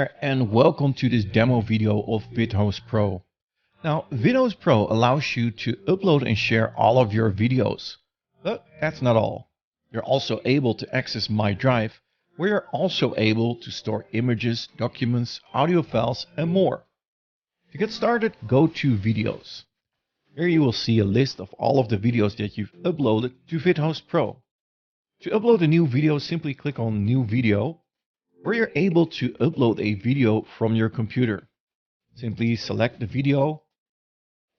there and welcome to this demo video of VidHostPro. Now, VidHostPro allows you to upload and share all of your videos. But that's not all. You're also able to access My Drive, where you're also able to store images, documents, audio files and more. To get started, go to Videos. Here you will see a list of all of the videos that you've uploaded to VidHostPro. To upload a new video, simply click on New Video, where you're able to upload a video from your computer. Simply select the video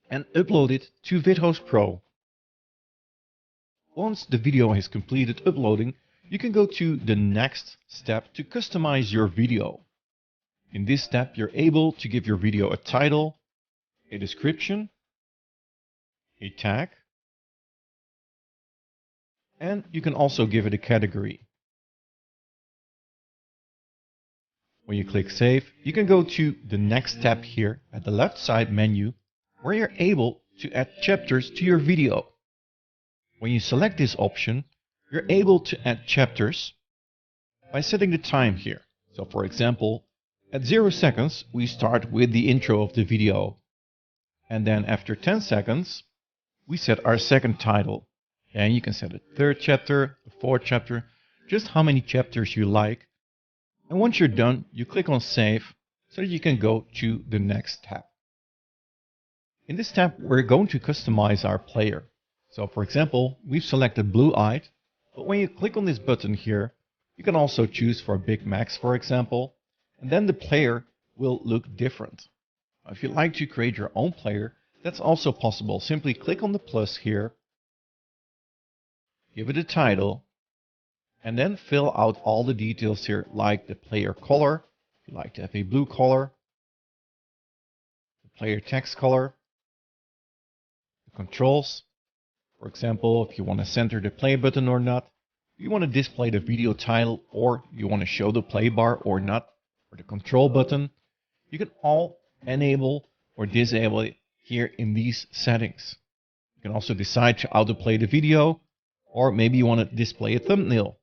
and upload it to VidHostPro. Once the video is completed uploading, you can go to the next step to customize your video. In this step, you're able to give your video a title, a description, a tag, and you can also give it a category. When you click Save, you can go to the next tab here at the left side menu, where you're able to add chapters to your video. When you select this option, you're able to add chapters by setting the time here. So for example, at 0 seconds, we start with the intro of the video. And then after 10 seconds, we set our second title. And you can set a third chapter, a fourth chapter, just how many chapters you like. And once you're done, you click on Save so that you can go to the next tab. In this tab, we're going to customize our player. So for example, we've selected blue-eyed, but when you click on this button here, you can also choose for Big Max, for example, and then the player will look different. If you'd like to create your own player, that's also possible. Simply click on the plus here, give it a title, and then fill out all the details here, like the player color, if you like to have a blue color, the player text color, the controls, for example, if you want to center the play button or not, if you want to display the video title, or you want to show the play bar or not, or the control button, you can all enable or disable it here in these settings. You can also decide to autoplay the video, or maybe you want to display a thumbnail.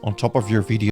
On top of your video.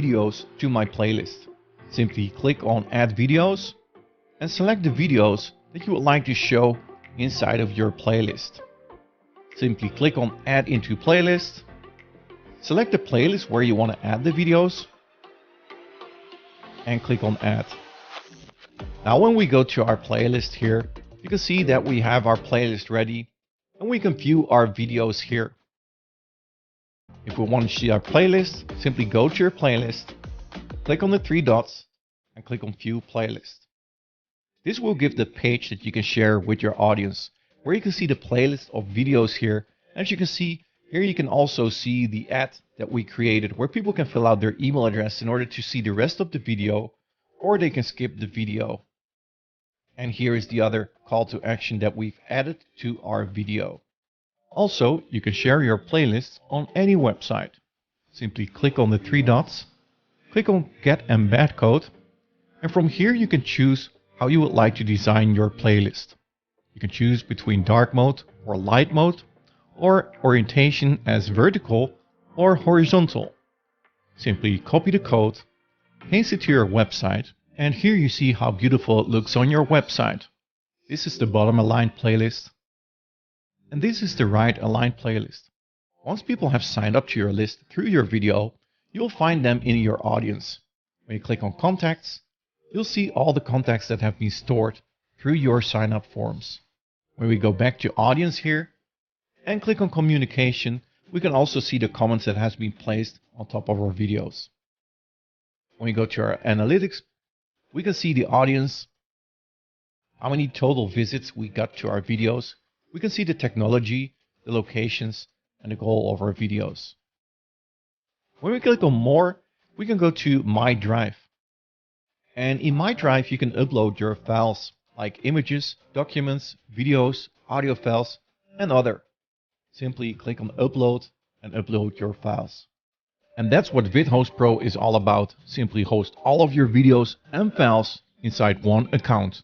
videos to my playlist. Simply click on Add Videos and select the videos that you would like to show inside of your playlist. Simply click on Add into Playlist. Select the playlist where you want to add the videos and click on Add. Now when we go to our playlist here, you can see that we have our playlist ready and we can view our videos here. If we want to see our playlist, simply go to your playlist, click on the three dots and click on View Playlist. This will give the page that you can share with your audience, where you can see the playlist of videos here. As you can see, here you can also see the ad that we created, where people can fill out their email address in order to see the rest of the video, or they can skip the video. And here is the other call to action that we've added to our video. Also, you can share your playlist on any website. Simply click on the three dots, click on Get Embed Code, and from here you can choose how you would like to design your playlist. You can choose between dark mode or light mode, or orientation as vertical or horizontal. Simply copy the code, paste it to your website, and here you see how beautiful it looks on your website. This is the bottom aligned playlist, and this is the right aligned playlist. Once people have signed up to your list through your video, you'll find them in your audience. When you click on Contacts, you'll see all the contacts that have been stored through your sign up forms. When we go back to Audience here and click on Communication, we can also see the comments that has been placed on top of our videos. When we go to our Analytics, we can see the audience, how many total visits we got to our videos. We can see the technology, the locations, and the goal of our videos. When we click on More, we can go to My Drive. And in My Drive, you can upload your files like images, documents, videos, audio files, and other. Simply click on Upload and upload your files. And that's what VidHostPro is all about. Simply host all of your videos and files inside one account.